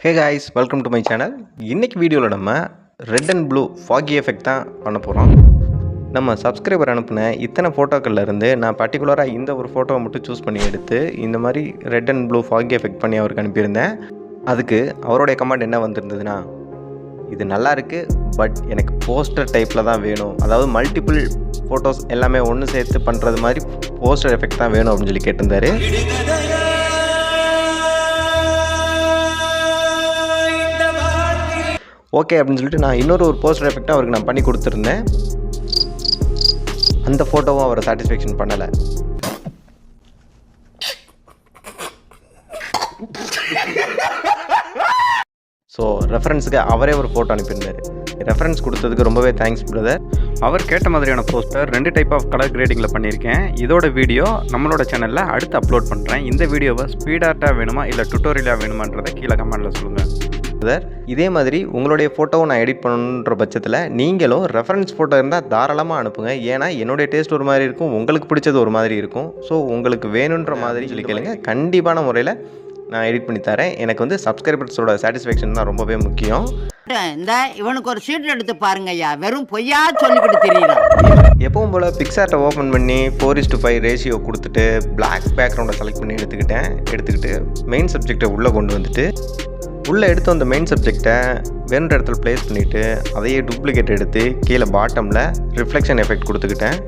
Hey guys, welcome to my channel. இன்றைக்கி வீடியோவில் நம்ம red and blue foggy effect தான் பண்ண போகிறோம். நம்ம சப்ஸ்கிரைபர் அனுப்பின இத்தனை ஃபோட்டோக்கள்லேருந்து நான் பர்டிகுலராக இந்த ஒரு ஃபோட்டோவை மட்டும் சூஸ் பண்ணி எடுத்து இந்த மாதிரி red and blue foggy effect பண்ணி அவருக்கு அனுப்பியிருந்தேன். அதுக்கு அவருடைய கமெண்ட் என்ன வந்திருந்ததுன்னா, இது நல்லா இருக்குது, பட் எனக்கு போஸ்டர் டைப்பில் தான் வேணும், அதாவது மல்டிபிள் ஃபோட்டோஸ் எல்லாமே ஒன்று சேர்த்து பண்ணுறது மாதிரி போஸ்டர் எஃபெக்ட் தான் வேணும் அப்படின்னு சொல்லி கேட்டிருந்தாரு. ஓகே அப்படின்னு சொல்லிட்டு நான் இன்னொரு போஸ்டர் எஃபெக்டாக அவருக்கு நான் பண்ணி கொடுத்துருந்தேன். அந்த ஃபோட்டோவும் அவரை சாட்டிஸ்ஃபேக்ஷன் பண்ணலை. ஸோ ரெஃபரன்ஸுக்கு அவரே ஒரு ஃபோட்டோ அனுப்பியிருந்தார். ரெஃபரன்ஸ் கொடுத்ததுக்கு ரொம்பவே தேங்க்ஸ் பிரதர். அவர் கேட்ட மாதிரியான போஸ்டர் 2 டைப் ஆஃப் கலர் கிரேடிங்கில் பண்ணியிருக்கேன். இதோட வீடியோ நம்மளோட சேனலில் அடுத்து அப்லோட் பண்ணுறேன். இந்த வீடியோவை ஸ்பீடாட்டாக வேணுமா இல்லை டுட்டோரியலாக வேணுமான்றதை கீழே கமெண்டில் சொல்லுங்கள் பிரதர். இதே மாதிரி உங்களுடைய ஃபோட்டோவை நான் எடிட் பண்ணணுன்ற பட்சத்தில் நீங்களும் ரெஃபரன்ஸ் ஃபோட்டோ இருந்தால் தாராளமாக அனுப்புங்க. ஏன்னா என்னுடைய டேஸ்ட் ஒரு மாதிரி இருக்கும், உங்களுக்கு பிடிச்சது ஒரு மாதிரி இருக்கும். ஸோ உங்களுக்கு வேணுன்ற மாதிரி சொல்லி கேளுங்க, கண்டிப்பான முறையில் நான் எடிட் பண்ணி தரேன். எனக்கு வந்து சப்ஸ்கிரைபர்ஸோட சாட்டிஸ்ஃபேக்ஷன் தான் ரொம்பவே முக்கியம். இந்த இவனுக்கு ஒரு சீட் எடுத்து பாருங்க ஐயா, வெறும் பொய்யா சொல்லிக்கிட்டு தெரியலாம். எப்பவும் போல் பிக்சார்ட்டை ஓப்பன் பண்ணி 4:5 ரேஷியோ கொடுத்துட்டு பிளாக் பேக்ரவுண்டை செலக்ட் பண்ணி எடுத்துக்கிட்டு மெயின் சப்ஜெக்டை உள்ளே கொண்டு வந்துட்டு உள்ளே எடுத்து அந்த மெயின் சப்ஜெக்டை வேணுன்ற இடத்துல ப்ளேஸ் பண்ணிவிட்டு அதையே டூப்ளிகேட் எடுத்து கீழே பாட்டமில் ரிஃப்ளெக்ஷன் எஃபெக்ட் கொடுத்துக்கிட்டேன்.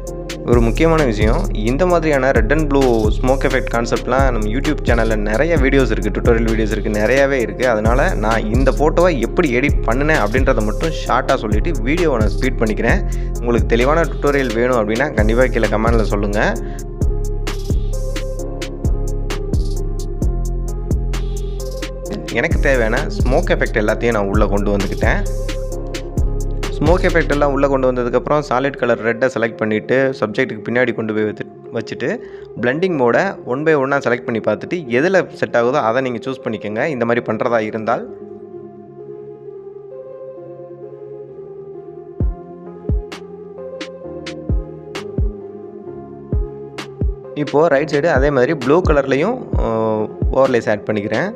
ஒரு முக்கியமான விஷயம், இந்த மாதிரியான red and blue smoke effect கான்செப்ட்லாம் நம்ம யூடியூப் சேனலில் நிறைய வீடியோஸ் இருக்குது, டுட்டோரியல் வீடியோஸ் இருக்குது, நிறையாவே இருக்குது. அதனால் நான் இந்த ஃபோட்டோவை எப்படி எடிட் பண்ணினேன் அப்படின்றத மட்டும் ஷார்ட்டாக சொல்லிவிட்டு வீடியோவை நான் ஸ்பீட் பண்ணிக்கிறேன். உங்களுக்கு தெளிவான டுட்டோரியல் வேணும் அப்படின்னா கண்டிப்பாக கீழே கமெண்டில் சொல்லுங்கள். எனக்கு தேவையான ஸ்மோக் எஃபெக்ட் எல்லாத்தையும் நான் உள்ளே கொண்டு வந்துக்கிட்டேன். ஸ்மோக் எஃபெக்ட் எல்லாம் உள்ளே கொண்டு வந்ததுக்கப்புறம் சாலிட் கலர் ரெட்டை செலக்ட் பண்ணிவிட்டு சப்ஜெக்ட்டுக்கு பின்னாடி கொண்டு போய் வச்சுட்டு பிளெண்டிங் மோடை 1 by 1 செலக்ட் பண்ணி பார்த்துட்டு எதில் செட் ஆகுதோ அதை நீங்கள் சூஸ் பண்ணிக்கோங்க. இந்த மாதிரி பண்ணுறதா இருந்தால் இப்போது ரைட் சைடு அதே மாதிரி ப்ளூ கலர்லேயும் ஓவர்லேஸ் ஆட் பண்ணிக்கிறேன்.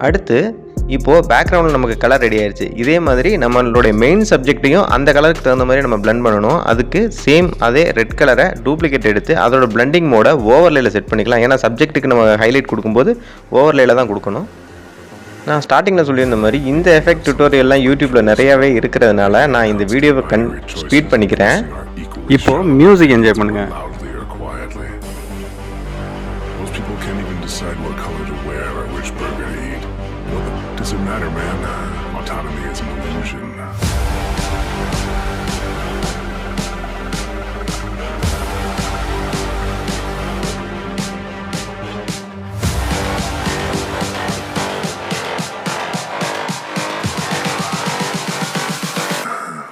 அடுத்து இப்போது பேக்ரவுண்டில் நமக்கு கலர் ரெடி ஆயிடுச்சு. இதே மாதிரி நம்மளுடைய மெயின் சப்ஜெக்டையும் அந்த கலருக்கு தகுந்த மாதிரி நம்ம பிளெண்ட் பண்ணணும். அதுக்கு சேம் அதே ரெட் கலரை டூப்ளிகேட் எடுத்து அதோட பிளெண்டிங் மோட ஓவர்லேயில் செட் பண்ணிக்கலாம். ஏன்னா சப்ஜெக்ட்டுக்கு நம்ம ஹைலைட் கொடுக்கும்போது ஓவர்லேயில் தான் கொடுக்கணும். நான் ஸ்டார்டிங்கில் சொல்லியிருந்த மாதிரி இந்த எஃபெக்ட் டுட்டோரியல்லாம் யூடியூப்பில் நிறையாவே இருக்கிறதுனால நான் இந்த வீடியோவை ஸ்பீட் பண்ணிக்கிறேன். இப்போது மியூசிக் என்ஜாய் பண்ணுங்கள். Decide what color to wear or which burger to eat. Well, does it matter, man? Autonomy is an illusion.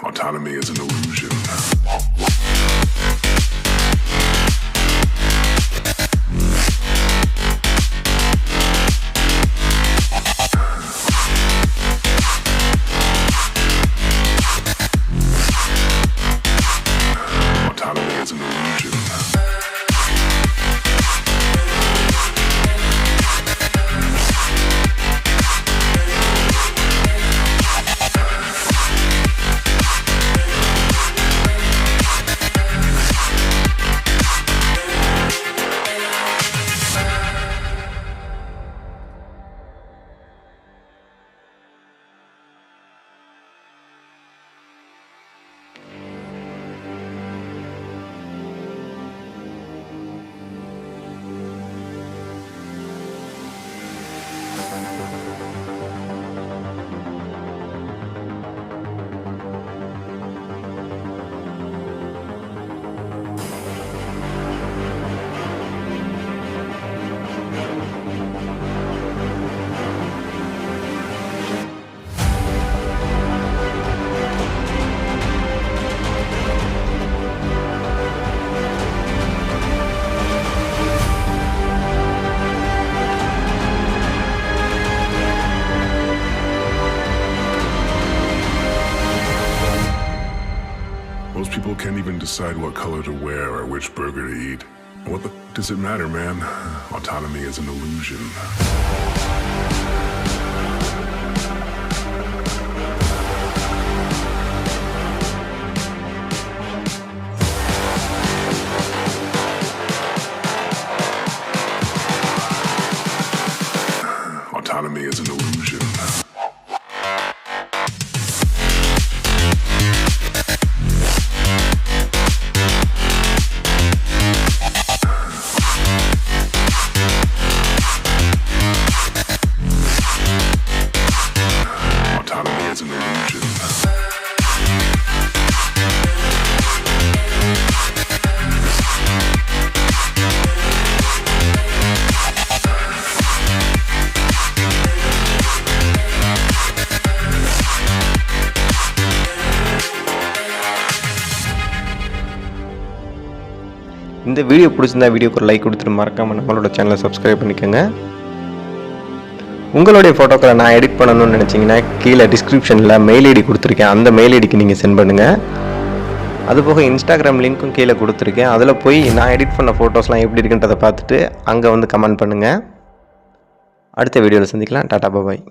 Autonomy is an illusion. Most people can't even decide what color to wear or which burger to eat. What the does it matter, man? Autonomy is an illusion. Autonomy is an illusion. Autonomy is an illusion. இந்த video பிடிச்சிருந்தா வீடியோக்கு ஒரு like கொடுத்துட்டு மறக்காமல் நம்மளோட சேனலை subscribe பண்ணிக்கோங்க. உங்களுடைய ஃபோட்டோக்களை நான் எடிட் பண்ணணும்னு நினச்சிங்கன்னா கீழே டிஸ்கிரிப்ஷனில் மெயில் ஐடி கொடுத்துருக்கேன். அந்த மெயில் ஐடிக்கு நீங்கள் சென்ட் பண்ணுங்கள். அதுபோக இன்ஸ்டாகிராம் லிங்க்கும் கீழே கொடுத்துருக்கேன். அதில் போய் நான் எடிட் பண்ண ஃபோட்டோஸ்லாம் எப்படி இருக்குன்றதை பார்த்துட்டு அங்கே வந்து கமெண்ட் பண்ணுங்கள். அடுத்த வீடியோவில் சந்திக்கலாம். டாடா பாய்.